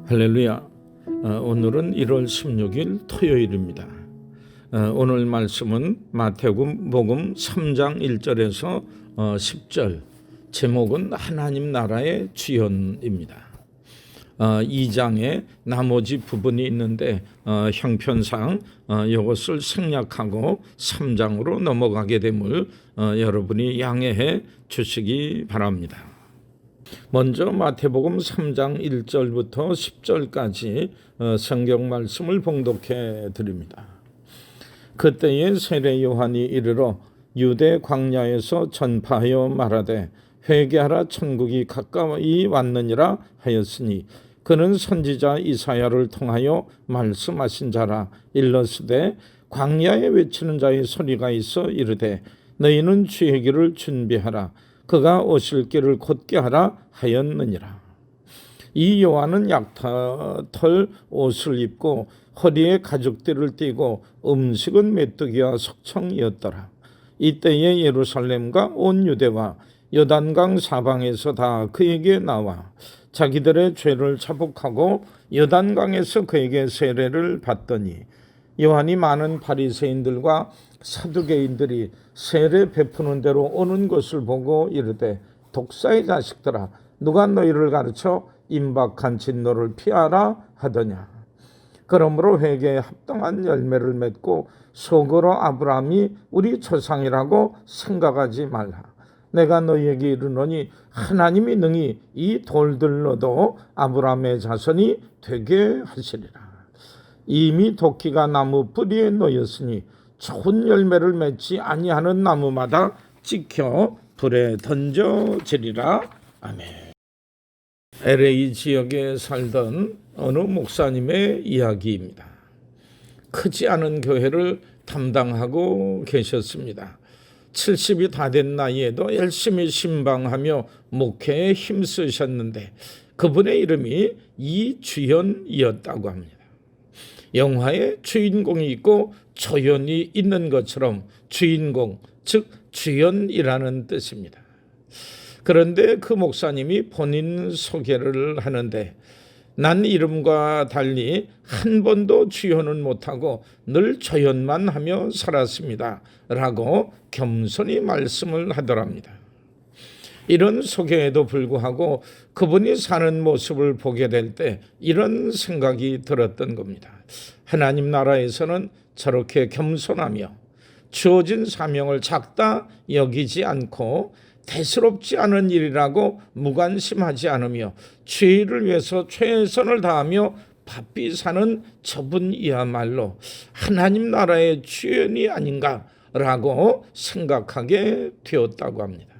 할렐루야. 오늘은 1월 16일 토요일입니다. 오늘 말씀은 마태복음 3장 1절에서 10절, 제목은 하나님 나라의 주연입니다. 2장에 나머지 부분이 있는데 형편상 이것을 생략하고 3장으로 넘어가게 됨을 여러분이 양해해 주시기 바랍니다. 먼저 마태복음 3장 1절부터 10절까지 성경 말씀을 봉독해 드립니다. 그때에 세례 요한이 이르러 유대 광야에서 전파하여 말하되 회개하라 천국이 가까이 왔느니라 하였으니 그는 선지자 이사야를 통하여 말씀하신 자라. 일러스되 광야에 외치는 자의 소리가 있어 이르되 너희는 주의 길을 준비하라. 그가 오실 길을 곧게 하라 하였느니라. 이 요한은 약털 옷을 입고 허리에 가죽띠를 띠고 음식은 메뚜기와 석청이었더라. 이때에 예루살렘과 온 유대와 요단강 사방에서 다 그에게 나와 자기들의 죄를 자복하고 요단강에서 그에게 세례를 받더니 요한이 많은 바리새인들과 사두개인들이 세례 베푸는 대로 오는 것을 보고 이르되 독사의 자식들아, 누가 너희를 가르쳐 임박한 진노를 피하라 하더냐. 그러므로 회개에 합당한 열매를 맺고 속으로 아브라함이 우리 조상이라고 생각하지 말라. 내가 너희에게 이르노니 하나님이 능히 이 돌들로도 아브라함의 자손이 되게 하시리라. 이미 도끼가 나무 뿌리에 놓였으니 좋은 열매를 맺지 아니하는 나무마다 찍혀 불에 던져지리라. 아멘. LA 지역에 살던 어느 목사님의 이야기입니다. 크지 않은 교회를 담당하고 계셨습니다. 70이 다 된 나이에도 열심히 신방하며 목회에 힘쓰셨는데 그분의 이름이 이주연이었다고 합니다. 영화에 주인공이 있고 조연이 있는 것처럼 주인공, 즉 주연이라는 뜻입니다. 그런데 그 목사님이 본인 소개를 하는데 난 이름과 달리 한 번도 주연은 못하고 늘 조연만 하며 살았습니다 라고 겸손히 말씀을 하더랍니다. 이런 소개에도 불구하고 그분이 사는 모습을 보게 될 때 이런 생각이 들었던 겁니다. 하나님 나라에서는 저렇게 겸손하며 주어진 사명을 작다 여기지 않고 대수롭지 않은 일이라고 무관심하지 않으며 죄를 위해서 최선을 다하며 바삐 사는 저분이야말로 하나님 나라의 주연이 아닌가라고 생각하게 되었다고 합니다.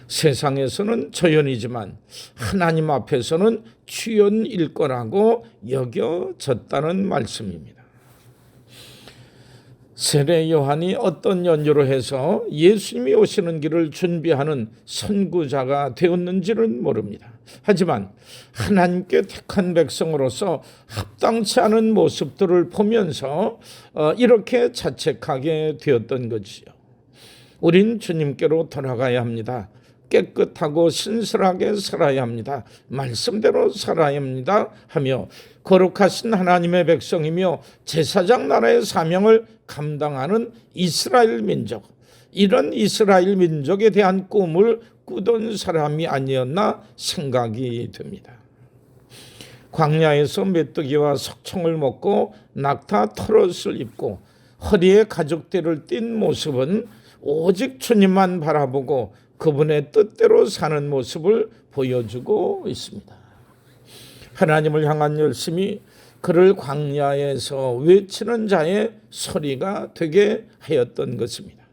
세상에서는 저연이지만 하나님 앞에서는 주연일 거라고 여겨졌다는 말씀입니다. 세례 요한이 어떤 연유로 해서 예수님이 오시는 길을 준비하는 선구자가 되었는지는 모릅니다. 하지만 하나님께 택한 백성으로서 합당치 않은 모습들을 보면서 이렇게 자책하게 되었던 것이죠. 우린 주님께로 돌아가야 합니다. 깨끗하고 신실하게 살아야 합니다. 말씀대로 살아야 합니다 하며 거룩하신 하나님의 백성이며 제사장 나라의 사명을 감당하는 이스라엘 민족, 이런 이스라엘 민족에 대한 꿈을 꾸던 사람이 아니었나 생각이 됩니다. 광야에서 메뚜기와 석청을 먹고 낙타 털옷을 입고 허리에 가죽띠를 띤 모습은 오직 주님만 바라보고 그분의 뜻대로 사는 모습을 보여주고 있습니다. 하나님을 향한 열심이 그를 광야에서 외치는 자의 소리가 되게 하였던 것입니다.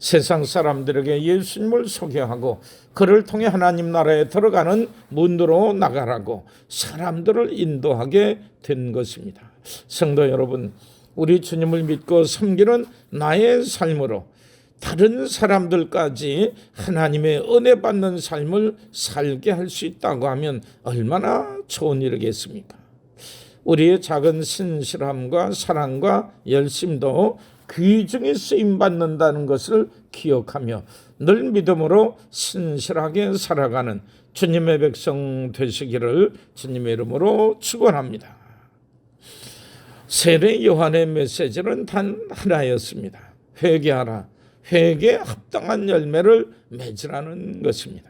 세상 사람들에게 예수님을 소개하고 그를 통해 하나님 나라에 들어가는 문으로 나가라고 사람들을 인도하게 된 것입니다. 성도 여러분, 우리 주님을 믿고 섬기는 나의 삶으로 다른 사람들까지 하나님의 은혜 받는 삶을 살게 할 수 있다고 하면 얼마나 좋은 일이겠습니까? 우리의 작은 신실함과 사랑과 열심도 귀중히 쓰임받는다는 것을 기억하며 늘 믿음으로 신실하게 살아가는 주님의 백성 되시기를 주님의 이름으로 축원합니다. 세례 요한의 메시지는 단 하나였습니다. 회개하라. 회개에 합당한 열매를 맺으라는 것입니다.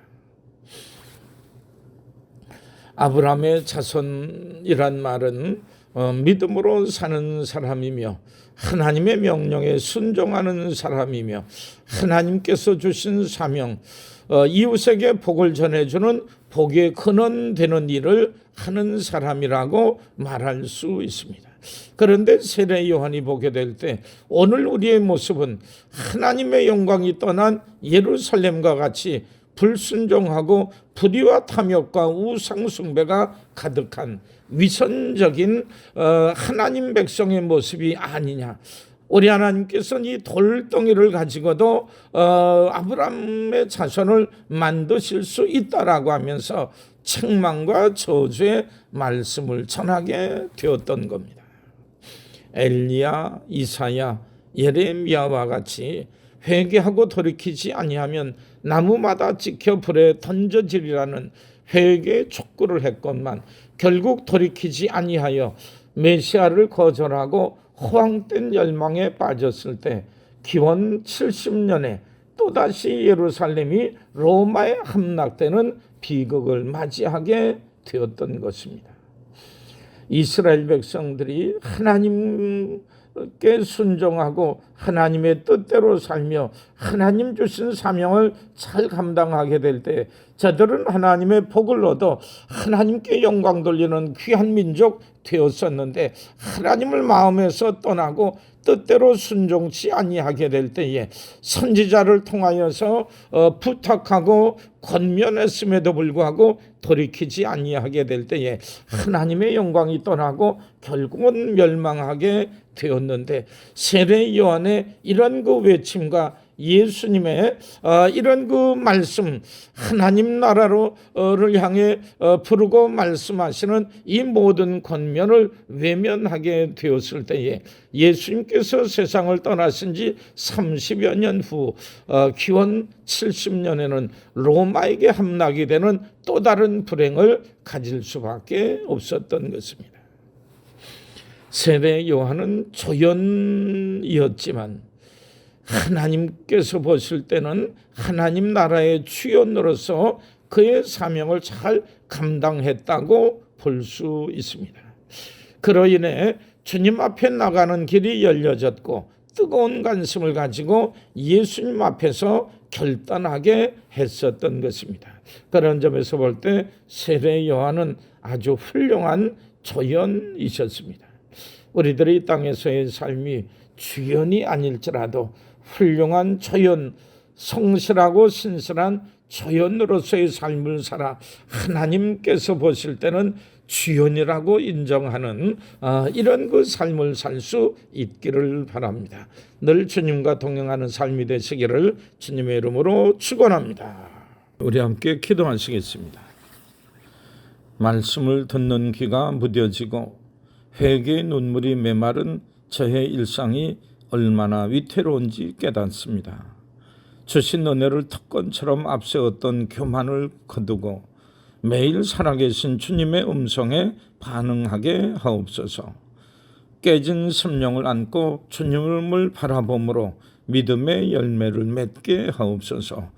아브라함의 자손이란 말은 믿음으로 사는 사람이며 하나님의 명령에 순종하는 사람이며 하나님께서 주신 사명, 이웃에게 복을 전해주는 복의 근원 되는 일을 하는 사람이라고 말할 수 있습니다. 그런데 세례 요한이 보게 될 때 오늘 우리의 모습은 하나님의 영광이 떠난 예루살렘과 같이 불순종하고 불의와 탐욕과 우상 숭배가 가득한 위선적인 하나님 백성의 모습이 아니냐. 우리 하나님께서는 이 돌덩이를 가지고도 아브라함의 자손을 만드실 수 있다라고 하면서 책망과 저주의 말씀을 전하게 되었던 겁니다. 엘리야, 이사야, 예레미야와 같이 회개하고 돌이키지 아니하면 나무마다 찍혀 불에 던져지리라는 회개의 촉구를 했건만 결국 돌이키지 아니하여 메시아를 거절하고 허황된 열망에 빠졌을 때 기원 70년에 또다시 예루살렘이 로마에 함락되는 비극을 맞이하게 되었던 것입니다. 이스라엘 백성들이 하나님께 순종하고 하나님의 뜻대로 살며 하나님 주신 사명을 잘 감당하게 될 때 저들은 하나님의 복을 얻어 하나님께 영광 돌리는 귀한 민족 되었었는데 하나님을 마음에서 떠나고 뜻대로 순종치 아니하게 될 때에 선지자를 통하여서 부탁하고 권면했음에도 불구하고 돌이키지 아니하게 될 때에 하나님의 영광이 떠나고 결국은 멸망하게 되었는데 세례 요한의 이런 그 외침과 예수님의 이런 그 말씀, 하나님 나라를 향해 부르고 말씀하시는 이 모든 권면을 외면하게 되었을 때에 예수님께서 세상을 떠나신 지 30여 년 후 기원 70년에는 로마에게 함락이 되는 또 다른 불행을 가질 수밖에 없었던 것입니다. 세례 요한은 조연이었지만 하나님께서 보실 때는 하나님 나라의 주연으로서 그의 사명을 잘 감당했다고 볼 수 있습니다. 그로 인해 주님 앞에 나가는 길이 열려졌고 뜨거운 관심을 가지고 예수님 앞에서 결단하게 했었던 것입니다. 그런 점에서 볼 때 세례 요한은 아주 훌륭한 조연이셨습니다. 우리들의 이 땅에서의 삶이 주연이 아닐지라도 훌륭한 조연, 성실하고 신실한 조연으로서의 삶을 살아 하나님께서 보실 때는 주연이라고 인정하는 이런 그 삶을 살 수 있기를 바랍니다. 늘 주님과 동행하는 삶이 되시기를 주님의 이름으로 축원합니다. 우리 함께 기도하시겠습니다. 말씀을 듣는 귀가 무뎌지고 회개의 눈물이 메마른 저의 일상이 얼마나 위태로운지 깨닫습니다. 주신 은혜를 특권처럼 앞세웠던 교만을 거두고 매일 살아계신 주님의 음성에 반응하게 하옵소서. 깨진 심령을 안고 주님을 바라봄으로 믿음의 열매를 맺게 하옵소서.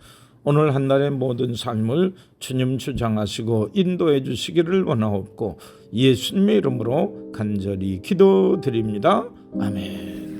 오늘 한날의 모든 삶을 주님 주장하시고 인도해 주시기를 원하옵고 예수님의 이름으로 간절히 기도드립니다. 아멘.